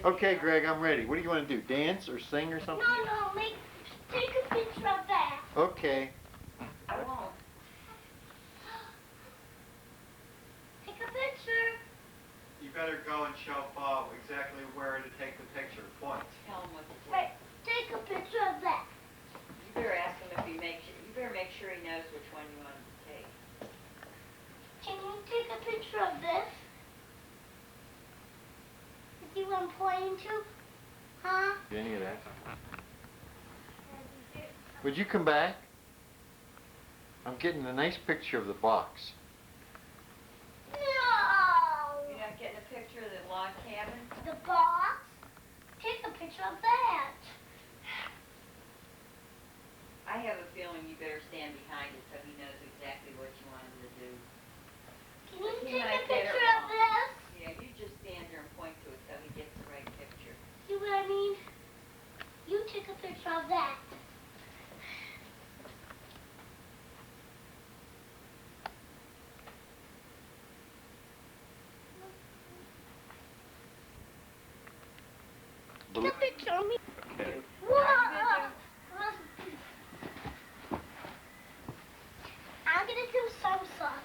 Okay, Greg, I'm ready. What do you want to do? Dance or sing or something? No, take a picture of that. Okay. I won't. Take a picture. You better go and show Bob exactly where to take the picture. Point. Tell him what to do. Wait, take a picture of that. You better ask him if he makes it. You better make sure he knows which one you want him to take. Can you take a picture of this? See what I'm pointing to? Huh? Any of that? Would you come back? I'm getting a nice picture of the box. No! You're not getting a picture of the log cabin? The box? Take a picture of that. I have a feeling you better stand behind it so he knows exactly what you want him to do. Can you He take might a get it picture of wrong. this? Yeah, you just stand here and point to it so he gets the right picture. See what I mean? You take a picture of that. Take a picture of me. Okay. Whoa! I'm gonna do somersault.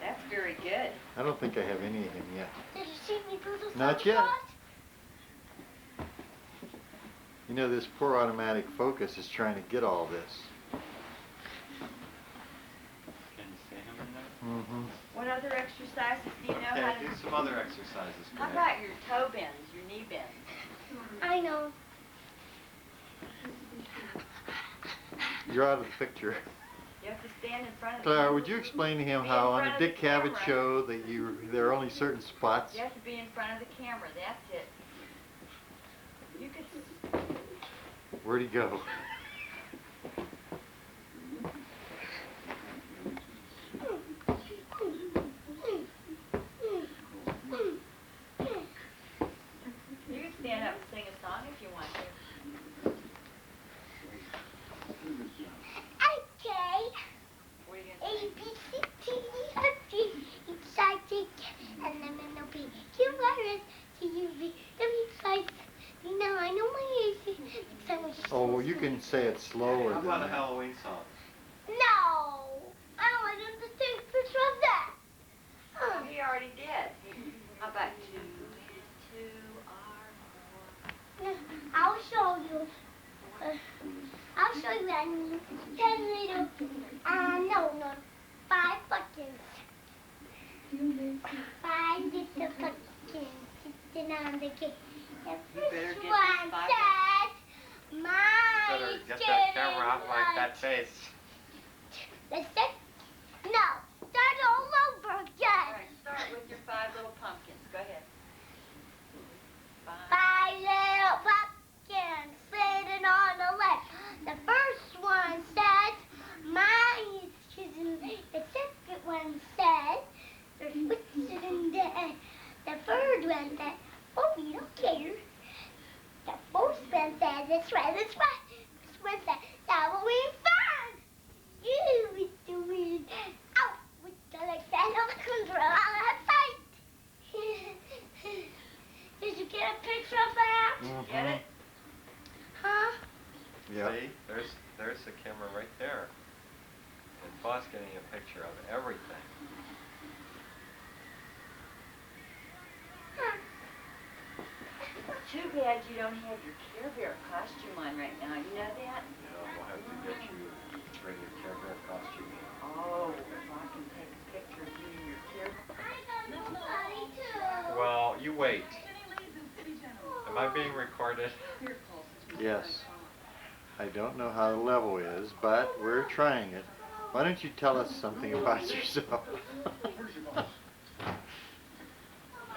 That's very good. I don't think I have any of him yet. Did you see me do the somersault? Not yet. You know, this poor automatic focus is trying to get all this. Can you see him in there? Mm-hmm. What other exercises do you know how Okay, to do some other exercises, How Greg. about your toe bends, your knee bends? I know. You're out of the picture. You have to stand in front of the Clara, would you explain to him Be how in on front the of Dick the Cavett camera. show that there are only certain spots? You have to be in front of the camera. That's it. You could. Where'd he go? You can stand up and sing a song if you want to. Okay. What are you A, gonna B, C, D, E, F, G, H, I, J, K, L, M, N, O, P, Q, R, S, T, U, V, W, X, Y, Z. Now I know my AC. Oh, you can say it slower How than about a that. Halloween song? No! I don't want him to take a picture of that. Oh, he already did. How about two R, I'll show you. I'll show you that. 10 little, no, 5 buttons. 5 little buttons sitting on the cake. The better first get one these 5 says, my Better get that camera off like that face. The second, no, start all over All again. right, start with your 5 little pumpkins. Go ahead. 5. 5 little pumpkins sitting on the left. The first one says, mine is kissing. The second one says, there's witches in there. The third one says, oh, we don't care. The fourth one says, it's right. This one says, Halloween fun. You with the wind, out with the legs, and the control on that fight. Did you get a picture of that? Mm-hmm. Get it? Huh? Yeah. See, there's the camera right there. And Boss getting a picture of everything. Too bad you don't have your Care Bear costume on right now. You know that? Yeah, we'll have to get you bring your Care Bear costume in. Oh, if I can take a picture of you in your Care Bear. I got nobody too. Well, you wait. Am I being recorded? Yes. I don't know how the level is, but we're trying it. Why don't you tell us something about yourself?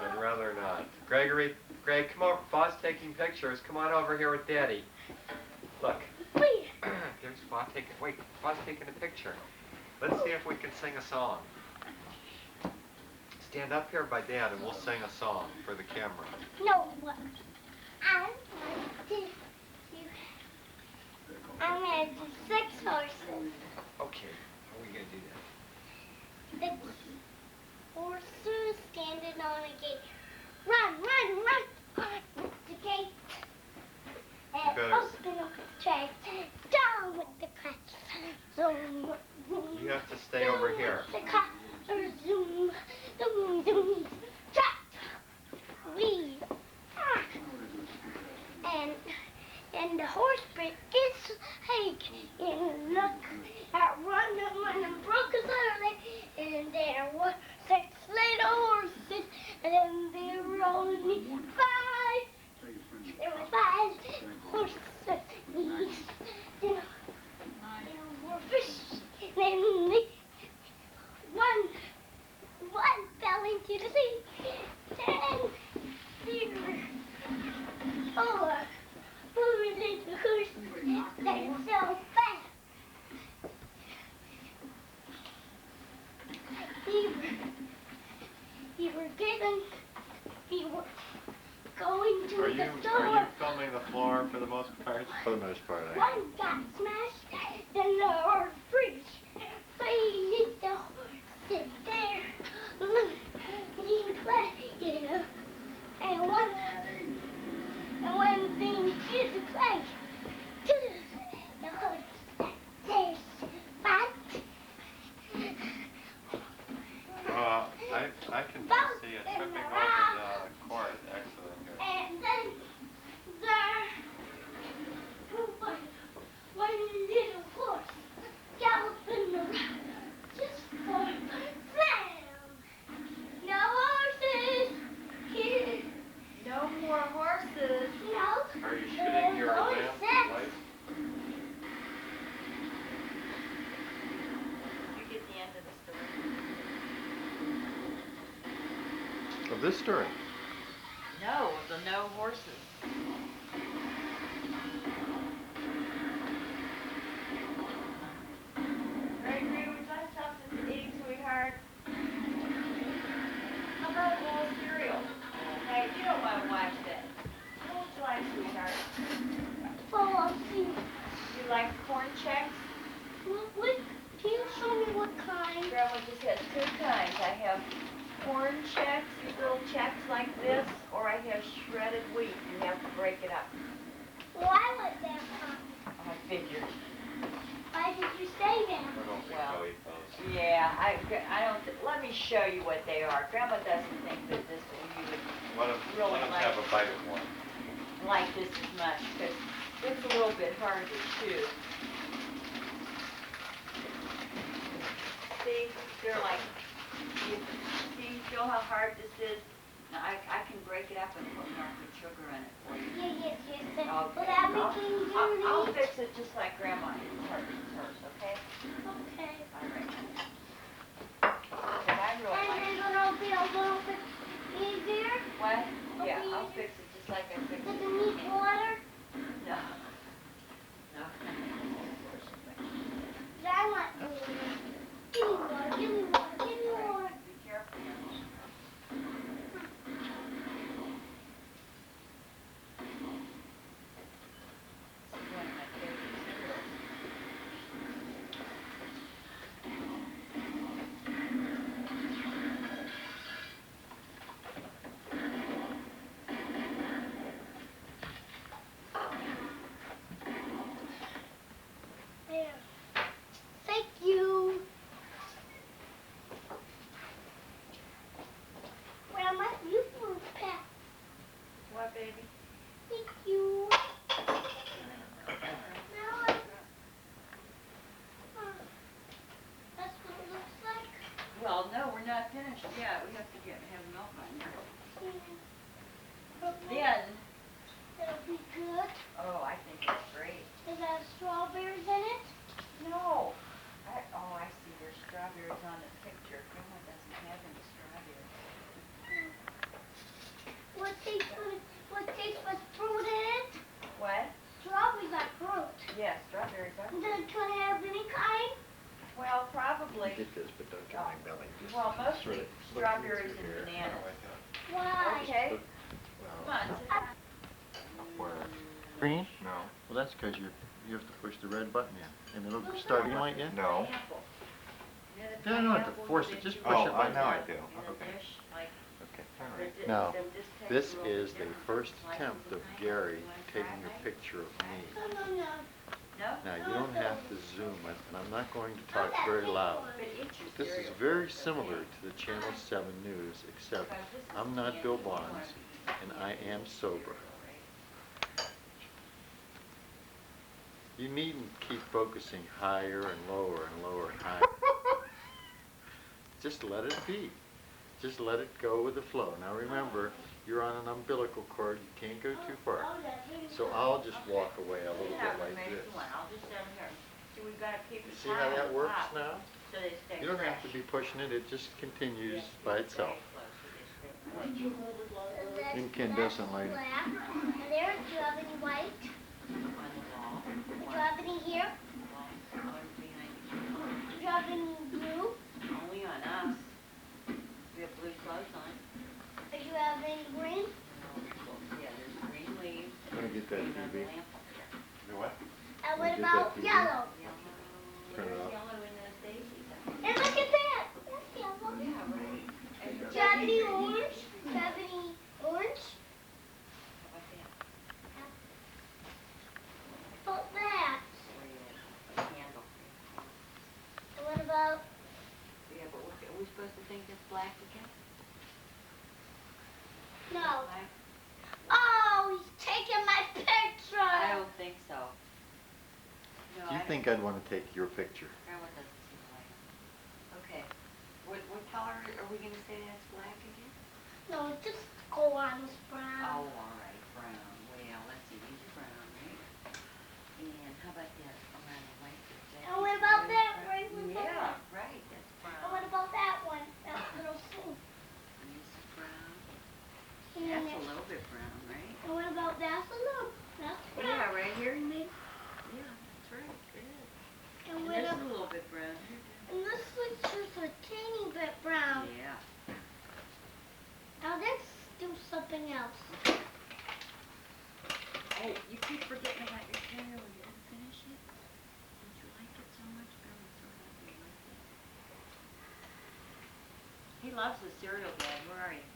I'd rather not. Greg, come over. Boss taking pictures. Come on over here with Daddy. Look. Wait. There's Boss taking. Wait, Boss taking a picture. Let's see if we can sing a song. Stand up here by Dad, and we'll sing a song for the camera. No, what? I'm gonna do 6 horses. Okay. How are we gonna do that? The horses standing open on the gate. Run, run, run. The gate. And Better- open up the tray. Down with the crash. Zoom. You have to stay over here. The car. Zoom. Zoom, zoom. Trap. We. And the horse bit is and look at one of them broke his other leg, and there were 6 little horses, and then there were only 5. There were 5 horses. There were fish, and then one fell into the sea. 10, 3, 4 little horses. They're so fast. We were going to Are the you store. filming the floor for the most part? For the most part, I am. One got smashed, then the horse freeze. Freeze the horse sit there. And one thing is like the horse says, but I can just see it tripping over the cord. Excellent. Here. and then there one little horse galloping around just for slam. No horses here. No more horses. No. Are you shooting your There's only lamp 6. light? You get the end of the story. Of this story. No, the no horses. Gregory, would you like something to eat, sweetheart? How about a bowl of cereal? Hey, you don't want to watch that. What would you like, sweetheart? Full of seeds. You like corn checks? Can you show me what kind? Grandma just has 2 kinds. I have corn checks, these little checks like this, or I have shredded wheat. You have to break it up. Well, I like that kind. I figured. Why did you say that? I don't think Well, I'll eat those. Yeah, I don't. Let me show you what they are. Grandma doesn't think that this you would Let them Really like- have a bite of one. like this as much because it's a little bit harder to chew. See, they're like. Feel how hard this is? Now I can break it up and put market sugar in it for you. Yes. Okay. Will everything I'll you fix it just like Grandma did hers, okay? Okay. All right. But I really And like then it'll be a little bit easier. what? Yeah, Okay. I'll fix it just like I fixed Does it. it need water? No. No. I want water. Give me water, give me water, give me water. Be careful. This is one of my favorite cereals. There. Thank you. Grandma, you were pet. What, baby? Thank you. Now that's what it looks like. Well, no, we're not finished yet. We have to have milk on here. Then, It'll be good. oh, I think it's great. Does it have strawberries in it? No. I see. There's strawberries on the picture. Grandma doesn't have any strawberries. What taste was fruit in it? What? Strawberries are fruit. Yeah, strawberries are. Does it have any kind? Well, probably. Get this, but don't get my belly. Just Well, mostly sort of look strawberries through and here. bananas. Why? Okay. Look- Come well, on. sit down. where? Green? No. Well, that's because you have to push the red button in, and it'll start green light yet. No. Apple. You know the You don't have to pineapple force that it, just you push put it in like now I the- do. in the Okay. dish, like Okay. Now, this is the first attempt of Gary taking a picture of me. No. Now, you don't have to zoom it, and I'm not going to talk very loud. This is very similar to the Channel 7 News, except I'm not Bill Bonds, and I am sober. You needn't keep focusing higher and lower and lower and higher. Just let it be. Just let it go with the flow. Now remember, you're on an umbilical cord. You can't go too far. So I'll just walk away a little bit like this. See how that works now? You don't have to be pushing it. It just continues by itself. Incandescent light. And there, do you have any white? Do you have any here? Do you have any blue? Only on us. We have blue clothes on. Do you have any green? Yeah, there's green leaves. I'm going to get that and a TV. lamp up there. You what? And what Get about that TV. yellow? Turn it There's off. yellow in those daisies. And look at that. That's yellow. Yeah, right. And Do you have any orange? Do you have any orange? How about that? About that. Or a candle. And what about? Yeah, but are we supposed to think it's black again? No. Black? Oh, he's taking my picture. I don't think so. No, Do you think I'd want to take your picture? That one doesn't seem like it. Okay. What color are we going to say that's black again? No, just go on this brown. Oh, all right, brown. Well, let's see, these are brown, right? And how about that around the light? And what about that right with the Yeah, one? right, that's brown. And what about that one? That little thing. And this is brown. And That's then a little bit brown, right? and what about that little? That's brown. Yeah, right here in the, yeah, that's right, good. And And what this is ab- a little bit brown. and this looks just a teeny bit brown. Yeah. Now let's do something else. Oh, you keep forgetting about your cereal. You didn't finish it? Did you like it so much? I was so happy you liked it. He loves the cereal, Dad. Where are you?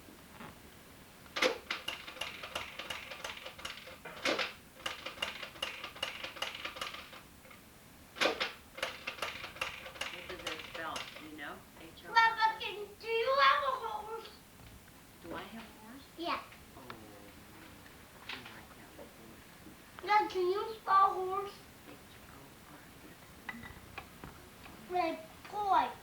What does that spell? Do you know? H-O? Papa, do you have a horse? Do I have a horse? Yeah. Oh, no, I can't look for it. Now, can you spell horse? H-O-R-S-E. With point.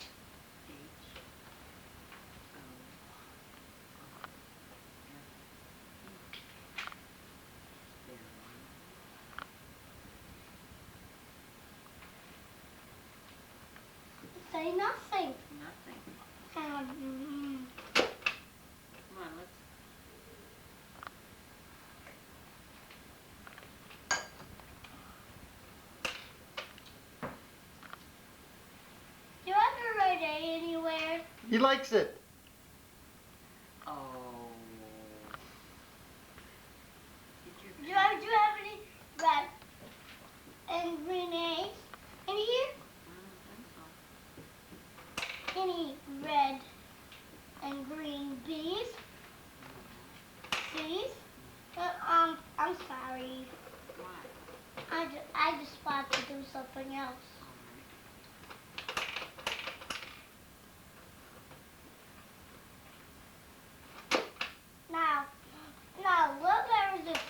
Say nothing. Nothing. Um, Come on, let's. do you ever write A anywhere? He likes it. Oh. Do you have any red and green A's in here? I don't think so. Any red and green B's? C's? I'm sorry. Why? I just want to do something else. Now, look, there's this.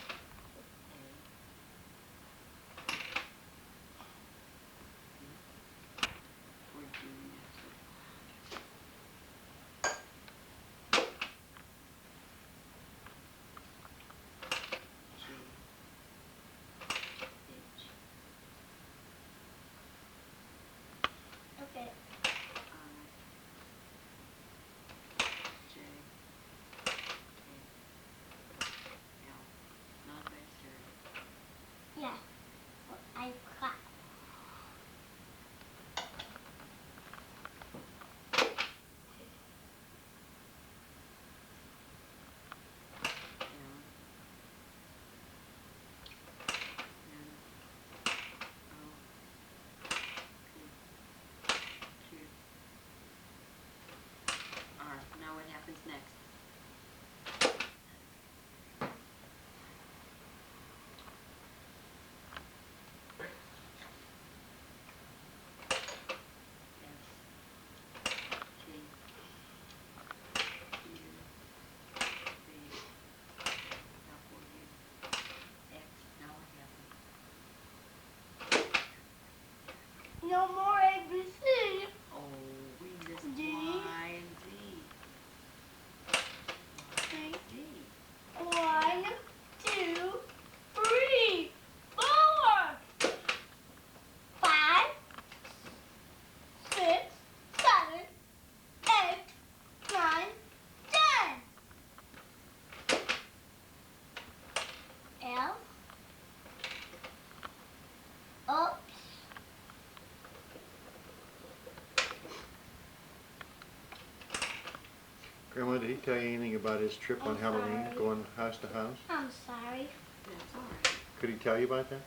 Grandma, did he tell you anything about his trip on I'm Halloween, sorry. going house to house? I'm sorry. That's all right. Could he tell you about that?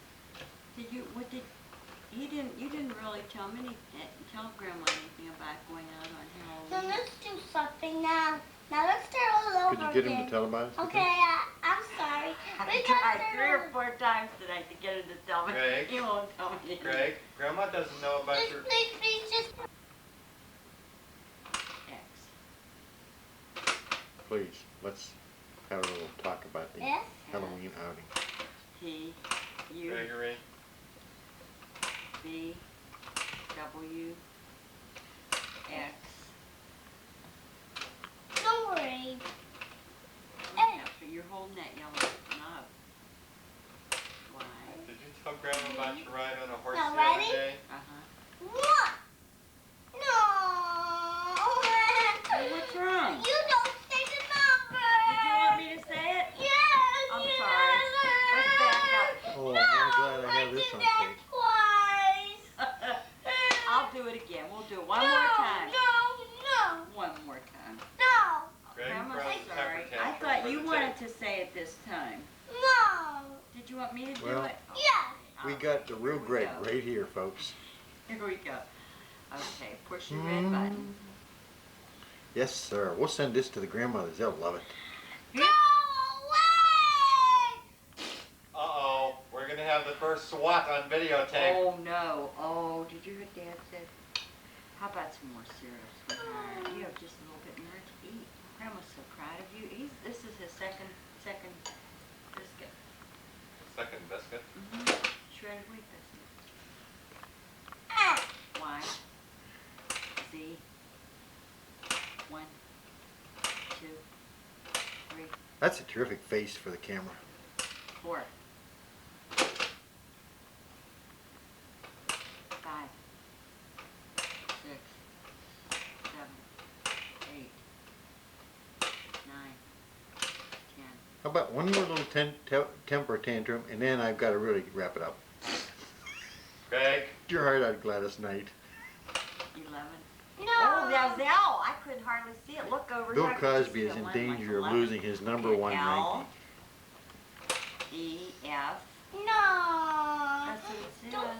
You didn't really tell Grandma anything about going out on So Halloween. let's do something now. Now let's start all over Could you get him again. to tell about it? Okay, I'm sorry. I We gotta tried start 3 or over. 4 times tonight to get her to tell me. Greg? He won't tell me. Greg, Grandma doesn't know about Just your... please, just. X. Please, let's have a little talk about the Yes. Halloween outing. T. U. Gregory. B. W. X. Don't worry. Yeah, but you're holding that yellow knob. Y. Did you tell Grandma about your ride on a horse Now, the other ready? day? Uh-huh. What? No. Hey, what's wrong? You don't say the number. Did you want me to say it? Yes. I'm yes. sorry. Let's back up. Oh, No, I'm glad I have did this on that tape. twice. I'll do it again. We'll do it one no, more time. No, One more time. no, Greg Grandma's brought the sorry. temper I tantrum thought for you the wanted tape. to say it this time. no. Did you want me to do Well, it? Yes. We Okay, got the real here we Greg go. right here, folks. Here we go. Okay, push your red button. Yes, sir. We'll send this to the grandmothers. They'll love it. Go away. Uh-oh, we're gonna have the first SWAT on videotape. Oh no. Oh, did you hear what Dad said? How about some more cereal, sweetheart? You have just a little bit more to eat. Grandma's so proud of you. This is his second biscuit. Second biscuit. Shredded wheat biscuit. Ah. Y. Z. 1, 2, 3, That's a terrific face for the camera. 4, 5, 6, 7, 8, 9, 10. How about one more little temper tantrum, and then I've got to really wrap it up. Greg, Your heart out, Gladys Knight. 11. No. Oh, that was L. I couldn't hardly see it. Look over Bill here. I could just Cosby see is it in one, danger of 11. losing his number one L, ranking. E, F. No. That's what it Don't- says.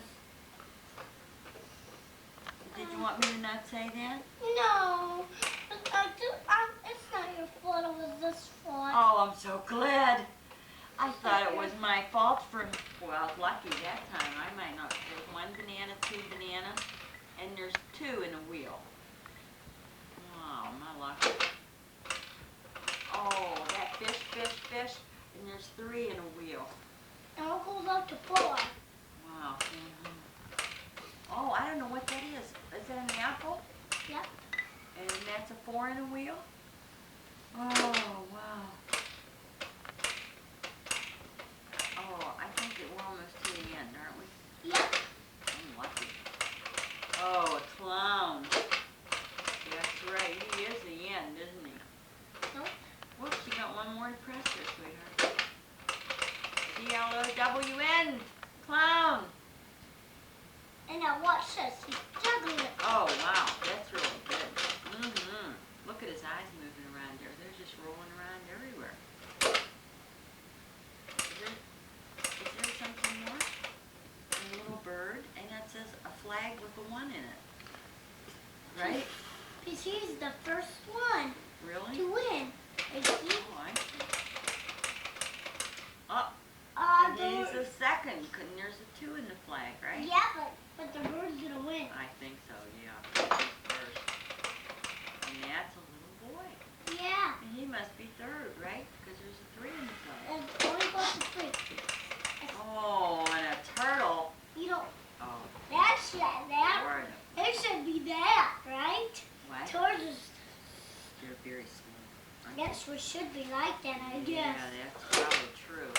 Did you want me to not say that? No. It's not your fault. It was this fault. Oh, I'm so glad. I thought it was my fault for, well, lucky that time. I might not. There's 1 banana, 2 bananas, and there's 2 in a wheel. Wow, my luck. Oh, that fish, and there's 3 in a wheel. Now it goes up to 4. Wow. Oh, I don't know what that is. Is that an apple? Yep. And that's a 4 in a wheel? Oh, wow. Oh, I think that we're almost to the end, aren't we? Yep. I'm lucky. Oh, a clown. That's right. He is the end, isn't he? Nope. Whoops, you got one more to press there, sweetheart. C-L-O-W-N. Clown. And now watch this. He's juggling it. Oh, wow. That's really good. Look at his eyes moving around there. They're just rolling around everywhere. Is there something more? A little bird, and that says a flag with a 1 in it. Right? Because he's the first one Really? to win. And he, Oh, I see. Oh, and he's the second, and there's a 2 in the flag, right? yeah, but the bird's gonna win. I think so, yeah. First. And that's a little boy. Yeah. And he must be 3rd, right? Because there's a 3 in the flag. And only goes to 3. Oh, and a turtle. You know, Oh, that Lord. it should be that, right? What? Towards us. You're very smart. aren't Yes, we should be like that, I you? guess. Yeah, that's probably true.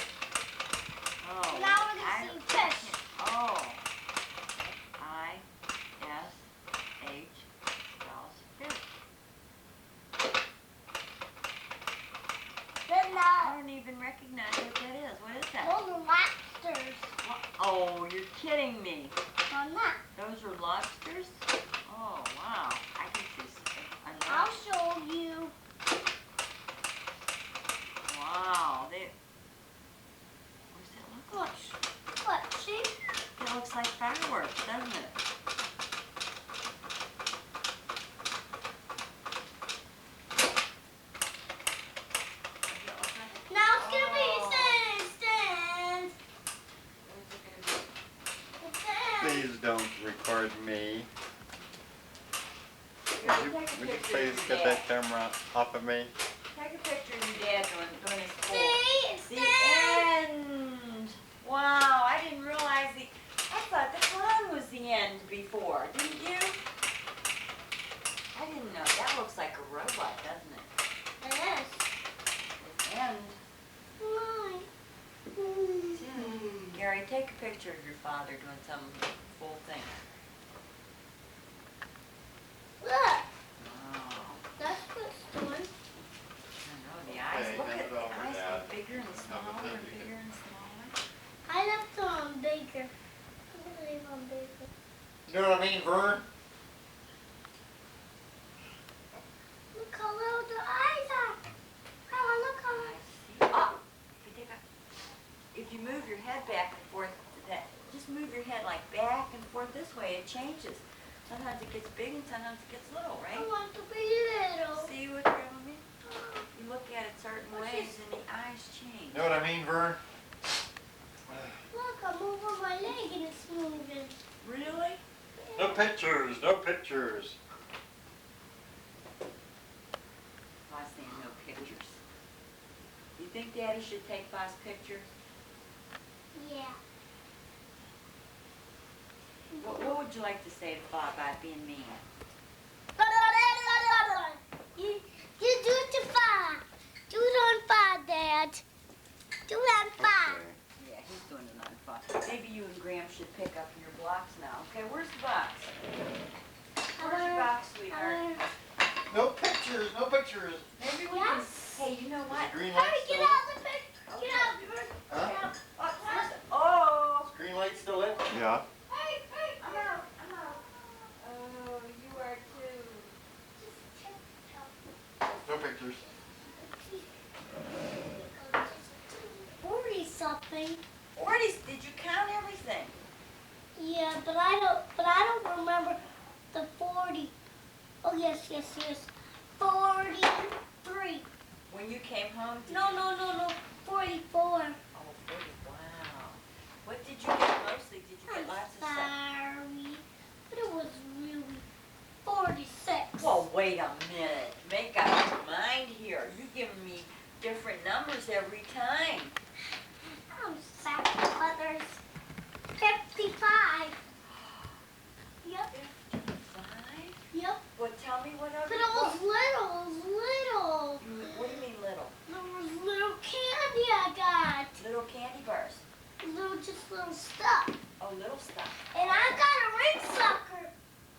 Oh, Now we're gonna see fish. Oh. I-S-H spells fish. Then I don't even recognize what that is. What is that? those are lobsters. Oh, you're kidding me. I'm not. Those are lobsters? Oh, wow. I can see I'll a show you. Wow, what's that look like? What? See? It looks like fireworks, doesn't it? Now it's gonna be Oh. stand. Please don't record me. Would you please get that camera off of me? Take a picture of your dad doing his pull. See? It's The stand. end. Wow, I didn't realize I thought the clown was the end before, didn't you? I didn't know. That looks like a robot, doesn't it? It is. The end. Why? Gary, take a picture of your father doing some full thing. Look. Wow. That's what's doing. I know, the eyes, Okay, look hand at it the over, eyes Dad. get bigger and smaller and bigger and smaller. I left them bigger. I'm gonna leave them bigger. You know what I mean, Vern? Look how little the eyes are. Oh, look how If you move your head back and forth, just move your head like back and forth this way, it changes. Sometimes it gets big and sometimes it gets little, I right? want to be little. See what I mean? You look at it certain What's ways this? and the eyes change. You know what I mean, Vern? Look, I'm over my leg and it's moving. Really? No pictures, no pictures. Boss saying no pictures. You think Daddy should take Boss picture? Yeah. What would you like to say to Bob about being mean? You do it to five. Do it on five, Dad. Do it on five. Okay. Yeah, he's doing it on fun. Maybe you and Graham should pick up your blocks now. Okay, where's the box? Where's your box, sweetheart? No pictures, no pictures. Maybe we Yes. can. Hey, you know what? Green Hurry, light get still out of the picture. Okay. Get out. Huh? Oh, there's- oh! Is green light still lit? Yeah. Hey, I'm out. I'm out. Oh, you are too. No pictures. 40 something. 40, did you count everything? Yeah, but I don't remember the 40. Oh yes. 43. When you came home? No. 44. Oh, 40, wow. What did you get mostly? Did you get I'm lots of stuff? sorry, but it was really 46. Well, wait a minute. Make up your mind here. You're giving me different numbers every time. I'm sorry, but there's 55. Yep. 55? Yep. Well, tell me what other. But it was little. What do you mean little? There was little candy I got. Little candy bars. Just little stuff. Oh, little stuff. And I got a ring sucker.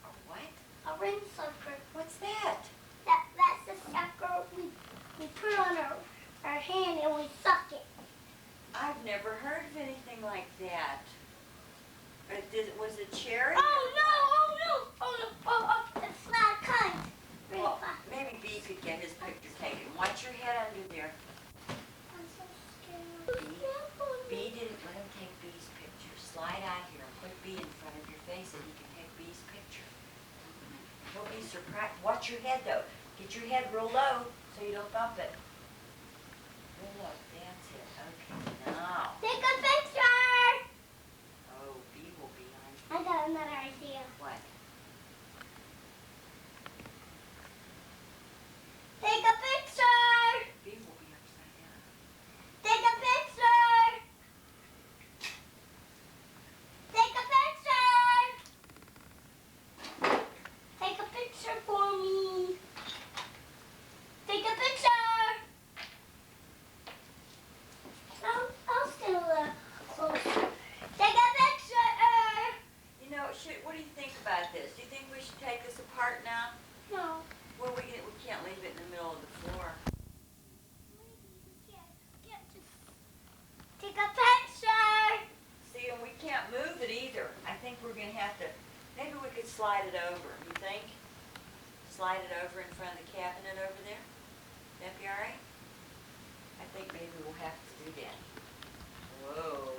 Oh, what? A ring sucker. What's that? That's the sucker we put on our hand and we suck it. I've never heard of anything like that. Was it cherry? Oh no, it's not kind. Really Well, fun. maybe B could get his picture taken. Watch your head under there. I'm so scared. B didn't let him take B's picture. Slide out here and put B in front of your face and he can take B's picture. He'll be surprised. Watch your head though. Get your head real low so you don't bump it. Real low. That's it. Okay, now. Take a picture. Oh, B will be on. I got another idea. What? Take a picture. B will be upside down. Take a picture. Take a picture. Take a picture for me. Take a picture. I'll stand a little closer. Take a picture. You know, what do you think about this? Do you think we should take this apart now? No. Well, we can't leave it in the middle of the floor. Take a picture. See, and we can't move it either. I think we're gonna have to, maybe we could slide it over, you think? Slide it over in front of the cabinet over there? That'd be all right? I think maybe we'll have to do that. Whoa.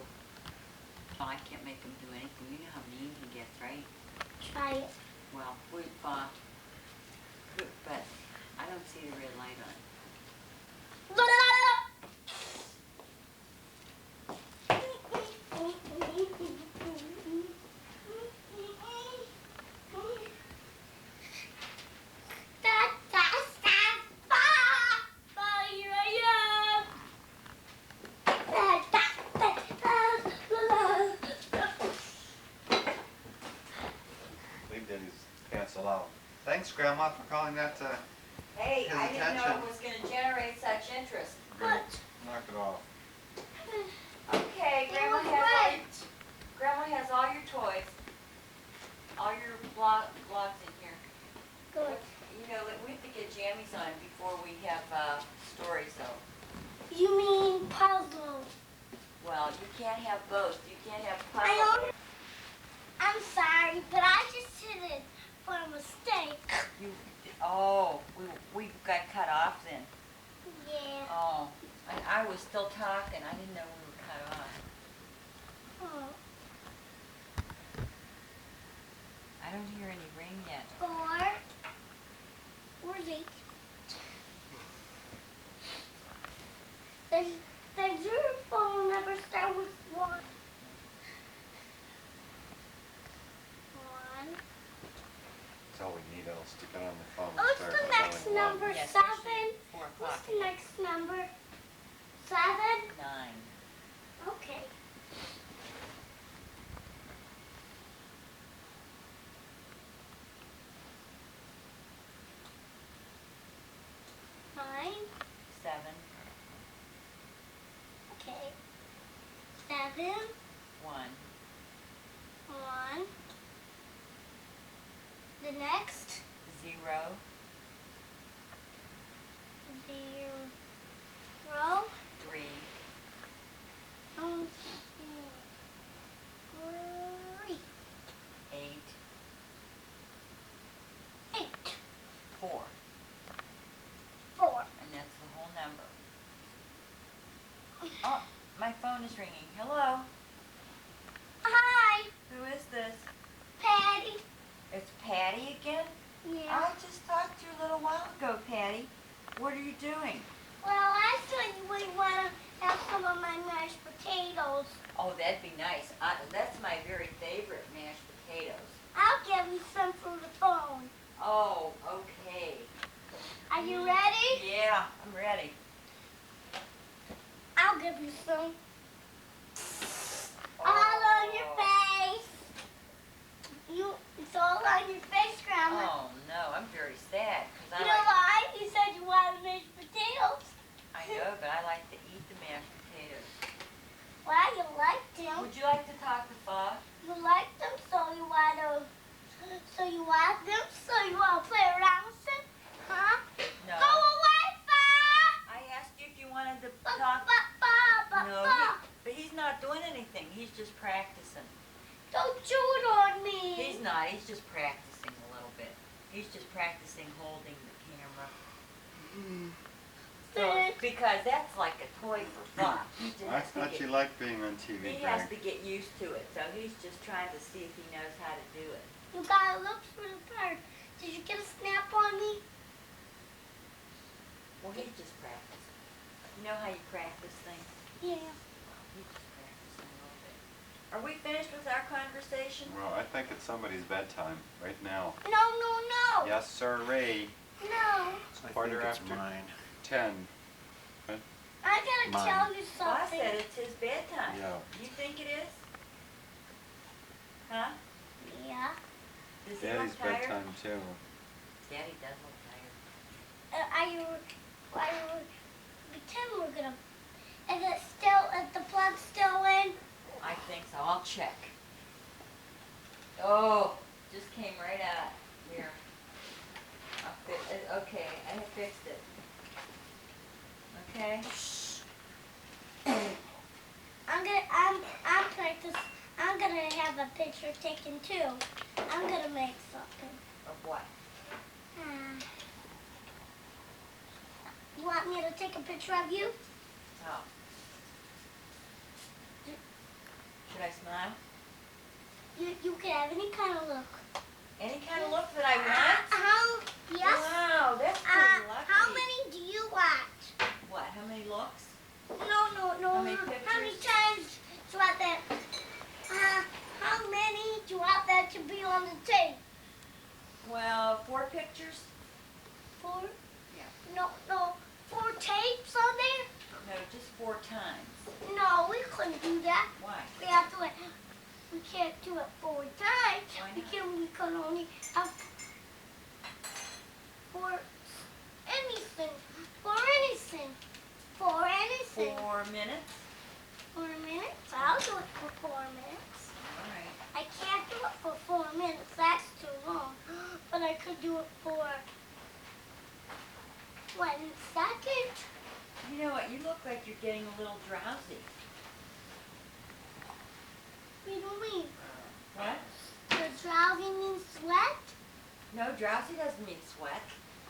Oh, I can't make him do anything. You know how mean he gets, right? Try it. Well, but I don't see the red light on. Leave Daddy's pencil out. Thanks, Grandma, for calling that to Hey, his I didn't know attention. it was going to generate such interest. What? Knock it off. Okay, It was Grandma has all your toys, all your blocks in here. Good. You know, we have to get jammies on before we have stories, though. You mean puzzle? Well, you can't have both. You can't have I puzzle. I'm sorry, but I just did it for a mistake. We got cut off then. Yeah. Oh, I was still talking. I didn't know we were cut off. Oh. I don't hear any ring yet. 4. Where's 8? Does your phone number start with 1? 1. That's all we need. I'll stick it on the phone. What's Start the next calling along. number? Yes, 7? especially 4 o'clock. What's the next number? 7? 9. Okay. Nine. 7. Okay. 7. 1. 1. The next. 0. 0. 3. 3. 8. 8. 4. 4. And that's the whole number. Oh, my phone is ringing. Hello? Hi, Who is this? Patty. It's Patty again? Yeah. I just talked to you a little while ago, Patty. What are you doing? Well, I thought you would want to have some of my mashed potatoes. Oh, that'd be nice. That's my very favorite, mashed potatoes. I'll give you some through the phone. Oh, okay. Are you ready? Yeah, I'm ready. I'll give you some. Oh. All on your face. It's all on your face, Grandma. Oh, no, I'm very sad. Cause You know why? You said you wanted mashed potatoes. I know, but I like to eat the mashed potatoes. Well, you like them. Would you like to talk to Bob? You like them, so you want them, so you want to play around with them? Huh? No. Go away, Bob! I asked you if you wanted to talk. No, but he's not doing anything. He's just practicing. Don't chew it on me. He's not. He's just practicing a little bit. He's just practicing holding the camera. So, because that's like a toy for Bob. He just I has to thought get- you liked being on TV, He has Greg. to get used to it, so he's just trying to see if he knows how to do it. You gotta look for the part. Did you get a snap on me? Well, he's just practicing. You know how you practice things? Yeah. He's just practicing a little bit. Are we finished with our conversation? Well, I think it's somebody's bedtime right now. No, no, no. Yes, sir, Ray. No. I Quarter think it's after. mine. 10. I gotta Mine. tell you Well, I something. said it's his bedtime. Yeah. You think it is? Huh? Yeah. Does he Daddy's look tired? bedtime, too. Daddy does look tired. Pretend we're gonna. Is the plug still in? I think so. I'll check. Oh, just came right out. Here. Okay, I have fixed it. Okay? I'm gonna have a picture taken too. I'm gonna make something. Of what? You want me to take a picture of you? How? Should I smile? You can have any kind of look. Any kind of look that I want? Yes. Wow, that's pretty lucky. How many do you want? What, how many looks? No. How many How many pictures? times do you want that? How many do you want that to be on the tape? Well, 4 pictures? 4? Yeah. No. 4 tapes on there? No, just 4 times. No, we couldn't do that. Why? We have to. We can't do it 4 times. Why not? We can only have 4 anything. For anything. 4 minutes? 4 minutes? I'll do it for 4 minutes. All right. I can't do it for 4 minutes. That's too long. But I could do it for 1 second. You know what? You look like you're getting a little drowsy. What do you mean? What? The drowsy means sweat? No, drowsy doesn't mean sweat.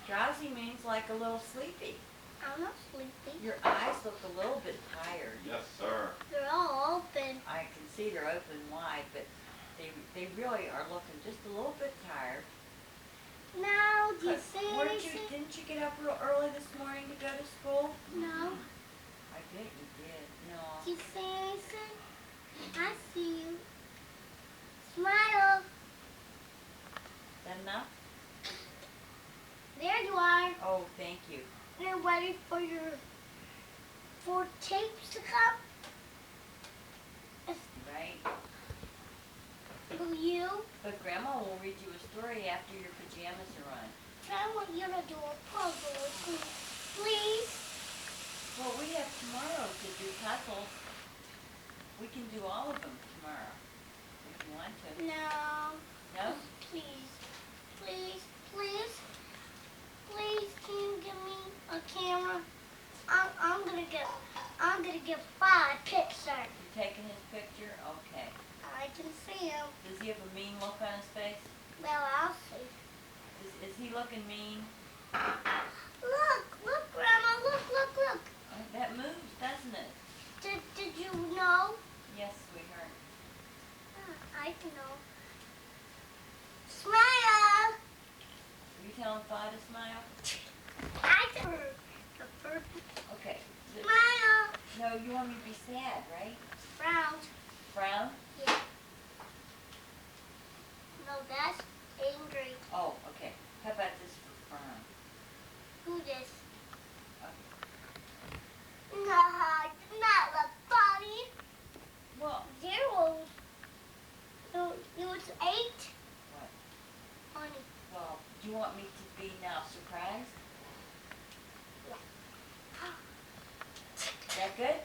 Drowsy means like a little sleepy. I'm not sleepy. Your eyes look a little bit tired. Yes, sir. They're all open. I can see they're open wide, but they really are looking just a little bit tired. Now, do you But see anything? didn't you get up real early this morning to go to school? No. I bet you did. No. Do you see anything? I see you. Smile. Is that enough? There you are. Oh, thank you. You're ready for your 4 tapes to come? Right? Will you? But Grandma will read you a story after your pajamas are on. I want you to do a puzzle with me. Please? Well, we have tomorrow to do puzzles. We can do all of them tomorrow, if you want to. No. No? Please. Can you give me a camera? I'm gonna get 5 pictures. You taking his picture? Okay. I can see him. Does he have a mean look on his face? Well, I'll see. Is he looking mean? Look, Grandma, look. That moves, doesn't it? Did you know? Yes, sweetheart. I know. Smile! Are you telling Pa to smile? I heard the first Okay. smile. No, you want me to be sad, right? Frown. Frown? Yeah. No, that's angry. Oh, okay. How about this for frown? Who this? Okay. No, not the funny. Well, 0. No, it was 8. what? Honey. Well, do you want me to be now surprised? Is that good?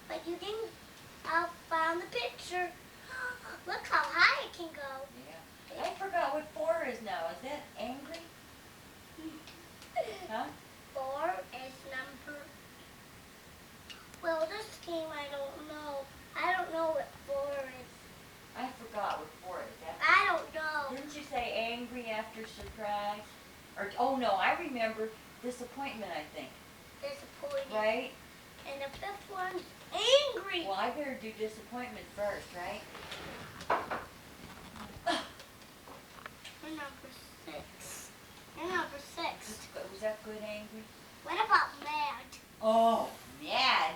But you didn't. I found the picture. Look how high it can go. Yeah. I forgot what 4 is now. Is that angry? Huh? 4 is number. Well, this game I don't know. I don't know what 4 is. I forgot what 4 is. I don't know. Didn't you say angry after surprise? Or, oh no, I remember disappointment, I think. Disappointed. Right? And the 5th one's angry. Well, I better do disappointment first, right? You're number 6. You're number 6. Was that good, angry? What about mad? Oh, mad.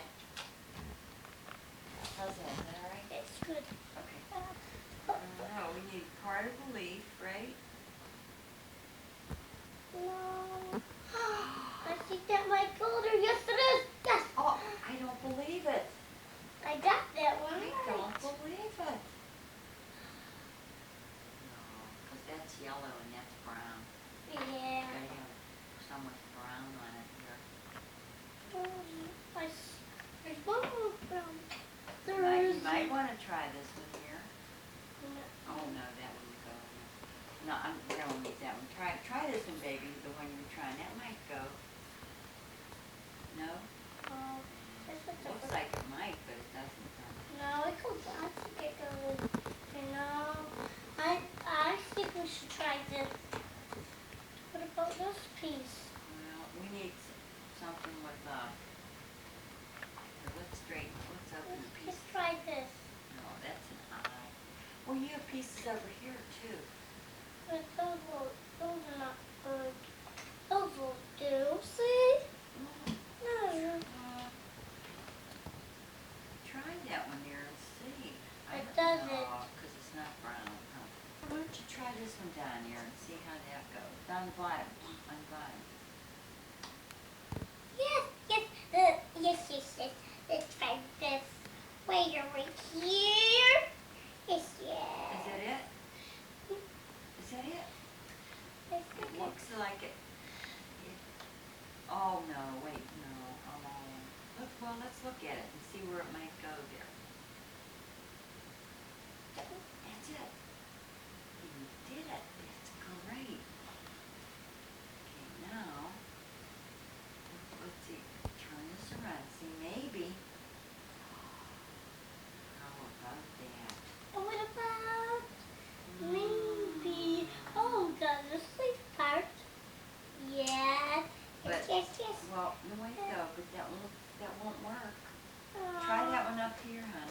How's that? Is that all right? It's good. Okay. Now we need part of the leaf, right? No. I think that might go there. Yes, it is. Yes. Oh, I don't believe it. I got that one. I don't believe it. No, because that's yellow and that's brown. Yeah. Gotta have some with brown on it here. There's one more from. You might want to try this one here. Oh no, that wouldn't go. No, we don't need that one. Try this one, baby, the one you're trying. That might go. No? Looks like it might, but it doesn't. No, it goes. I think it goes. I think we should try this. What about this piece? Well, we need something with pieces over here too. But those are not good. Those will do. See? No. Try that one there and see. It doesn't. Because it's not brown, huh? Why don't you try this one down here and see how that goes? Down the bottom. On the bottom. Yes. It's like this. Wait, over here. Yes. Is that it? Is that it? It looks like it. Oh no, wait, no. Let's look at it and see where it might go there. That's it. You did it. That's great. Okay, now let's see. Turn this around. See, maybe. How about that? What about maybe? Oh, the sleep part. Yes. Yes. Well, no wait though, but that won't work. Try that one up here, hon.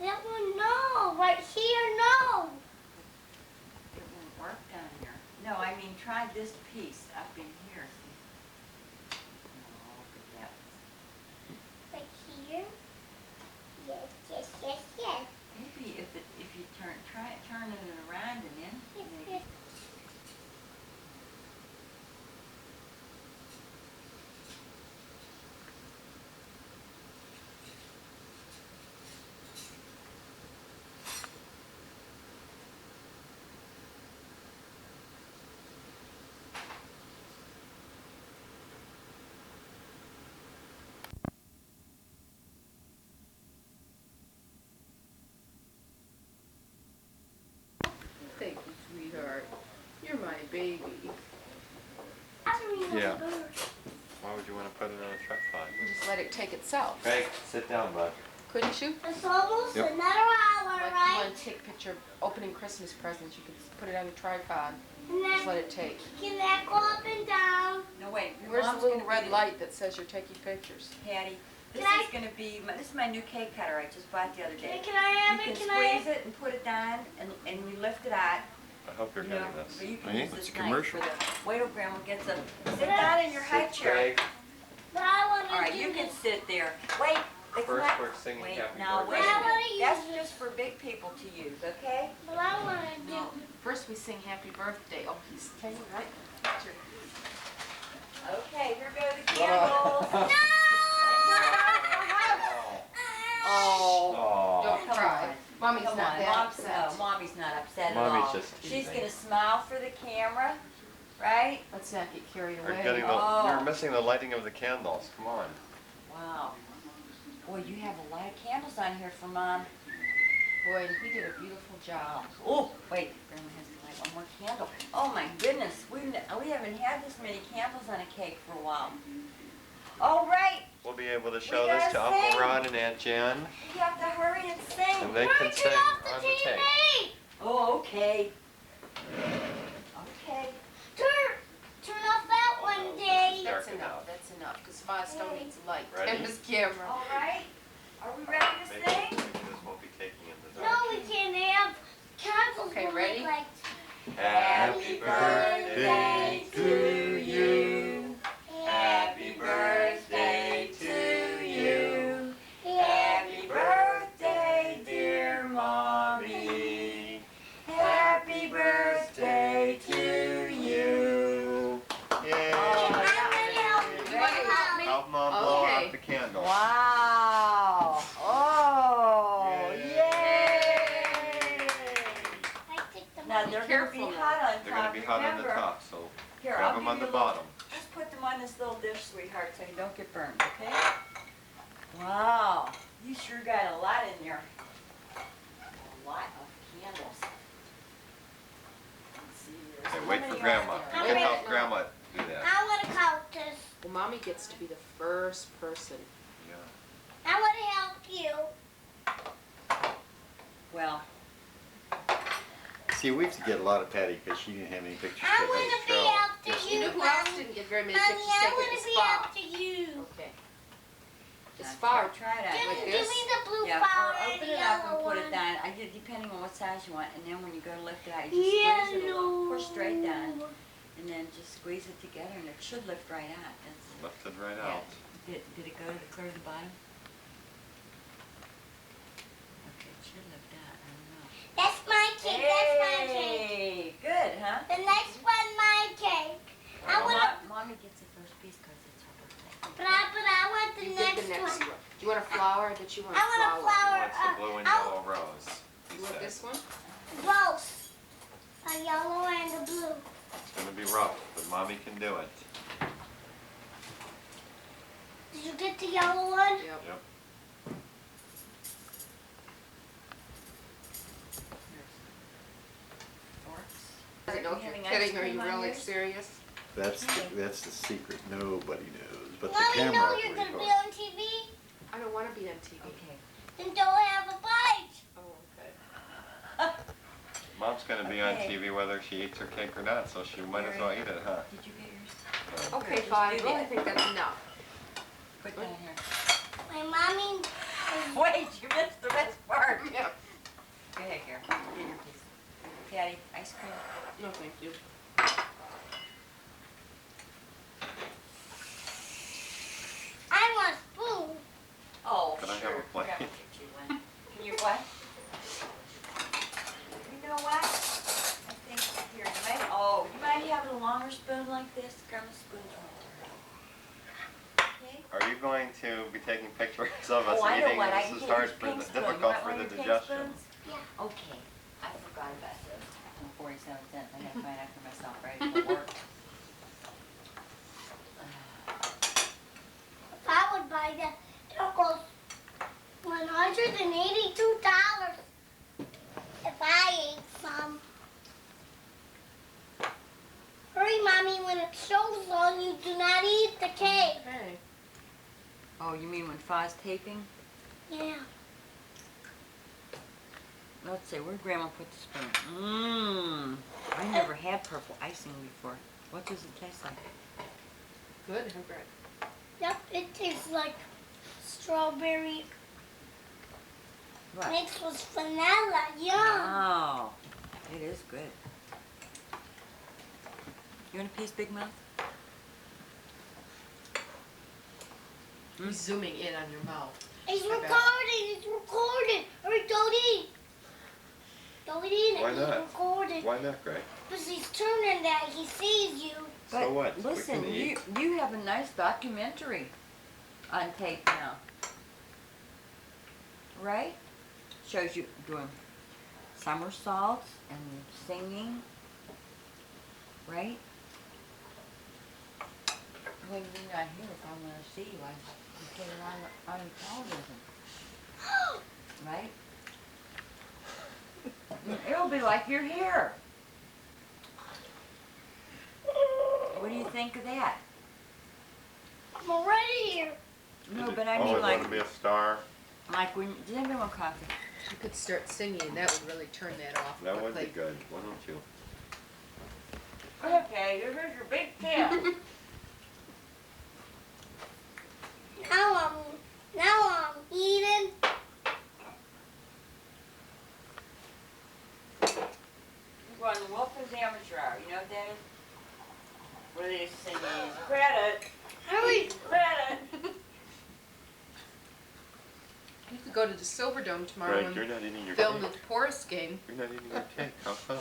That one, no. Right here, no. It won't work down here. No, I mean try this piece up in here. See? No, look at that. Right here. Yes. Maybe if you try turning it around and then maybe. Yes. Thank you, sweetheart. You're my baby. Yeah. Why would you want to put it on a tripod? Just let it take itself. Greg, sit down, bud. Couldn't you? It's almost Yep. another hour, Like you right? want to take a picture of opening Christmas presents, you could put it on a tripod. And Just let then it take. can that go up and down? No wait, your Where's the mom's little gonna red be light that says you're taking pictures? Patty, this Can I- is gonna be this is my new cake cutter I just bought the other day. Can I have You it? can Can I? squeeze it and put it down and you lift it out. I hope you're You know, getting this. but you can Are you? use It's this a knife commercial. for the wait till Grandma gets up. Sit down in your high chair. Greg, But I want to All right, do you can this. sit there. Wait, it's first not. we're singing Wait, happy now birthday. wait a I wanna minute. use That's this. just for big people to use, okay? But I want to do. First we sing happy birthday. Oh, he's taking right. Okay, here go the candles. Oh, don't Come cry. on. Mommy's Come not on, that Mom's, upset. no, Mommy's not upset Mommy's at all. just She's teasing. gonna smile for the camera, right? Let's not get carried You're away. getting the, Oh. you're missing the lighting of the candles. Come on. Wow. Boy, you have a lot of candles on here for Mom. Boy, and he did a beautiful job. Oh, wait, Grandma has to light one more candle. Oh my goodness, we haven't had this many candles on a cake for a while. All right, We'll be able to show We this to gotta Uncle sing. Ron and Aunt Jan, we have to hurry and sing. and they Turn can it sing off the on the TV. tape. Oh, okay. Okay. Turn off that one, Dave. That's Dark enough. That's enough. Because Fa still needs light. Ready? And his camera. All right. Are we ready to Maybe, sing? maybe this won't be taking in the No, dark. we can't have candles. Okay, when ready? we like Happy birthday to you. Happy birthday to you. Happy birthday, dear Mommy. Happy birthday to you. Yay. I'm gonna help you. You wanna help me? Help Mom blow Okay. out the candle. Wow. Oh, Yay. yay. I take the Now they're gonna be Careful now. hot on top. They're going to be hot on the remember. top, so Here, grab I'll them give on you the a little- bottom. Just put them on this little dish, sweetheart, so you don't get burned, okay? Wow, you sure got a lot in there. A lot of candles. Let's see here. Okay, How wait many for are Grandma. there? How You many? help Grandma do that. I want to count this. Well, Mommy gets to be the first person. Yeah. I want to help you. Well, See, we used to get a lot of Patty because she didn't have any pictures I to want to be show. after Just- You you, know who else Mommy. didn't get very many Mommy, pictures I taken want is to be Fa. after you. Okay. It's now far. Try that. Give Like me this? the blue Yeah, flower or and open the it up and yellow put it down, I did depending on what size you want, and then when you go to lift it out, you just squeeze it a little, push straight down, and then just squeeze it together, and it should lift right out. Lifted right Yeah. out. Did it go to clear to the bottom? Okay, it should lift out, I don't know. That's my cake. That's my cake. Hey, good, huh? The next one, my cake. I Well, want. Mommy gets the first piece because it's her birthday. But I want the You next did the next one. one. Do you want a flower? Did you want I a want a flower? flower. What's the blue and I yellow rose? You He want said. this one? Both. A yellow and a blue. It's gonna be rough, but mommy can do it. Did you get the yellow one? Yep. Yep. I don't know if You having you're ice kidding or are cream you on really yours? serious? That's the secret nobody knows, but the Mommy, camera know you're gonna be records. on TV. I don't want to be on TV. Okay. Then don't have a bite. Oh, okay. Mom's gonna be on Okay. TV whether she eats her cake or not, so she might as well eat it, huh? Did you get yours? Okay, Just fine. do Well, I that. think that's enough. Put down here. My mommy. Wait, you missed the best part. Yep. Go ahead, Gary. Get your piece. Patty, ice cream. No, thank you. I want a spoon. Oh, Can I have sure. a plate? Forgot to get you one. Can you what? You know what? I think here, you might have a longer spoon like this. Grab a spoon from okay? Are you going to be taking pictures of us Oh, I know eating? what. I This can is get hard you for pink the spoon. difficult You want for one the of your pink digestion. spoons? Yeah. Okay. I forgot about those. 47 cents. I have to find out for myself, right? It'll work. If I would buy that, it'll cost $182 if I ate some. Hurry, Mommy, when it shows on, you do not eat the cake. Hey. Oh, you mean when Fa's taping? Yeah. Let's see, where'd Grandma put the spoon? Mmm. I never had purple icing before. What does it taste like? Good, huh, Greg? Yep, it tastes like strawberry What? mixed with vanilla. Yum. Oh, it is good. You want a piece, Big Mouth? He's zooming in on your mouth. It's I bet. recording. It's recorded. Hurry, don't eat. Don't eat it. Why It's not? recorded. Why not, Greg? Because he's turning that. He sees you. So what? We Listen, can eat. you have a nice documentary on tape now. Right? Shows you doing somersaults and singing. Right? When you're not here, if I'm going to see you, I can put it on the television. Right? It'll be like you're here. What do you think of that? I'm already here. No, but I Oh, mean I like, want to be a star. like when, does anybody want coffee? You could start singing, and that would really turn that off. That would be quickly. good. Why don't you? Okay, here's your big tip. Now I'm eating. We're on Wilson's Amateur Hour. You know what that is? What are they singing? Credit! Hurry. Credit! You could go to the Silverdome tomorrow Greg, you're and not eating your film the cake. Porus game. You're not eating your cake. How come?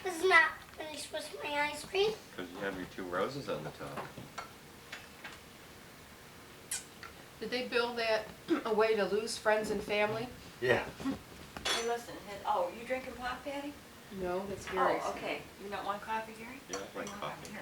This is not finished with my ice cream. Because you have your 2 roses on the top. Did they build that a way to lose friends and family? Yeah. Hey, listen. You drinking pop, Patty? No, that's Gary's. Oh, okay. You don't want coffee, Gary? Yeah, I like You want coffee. Here.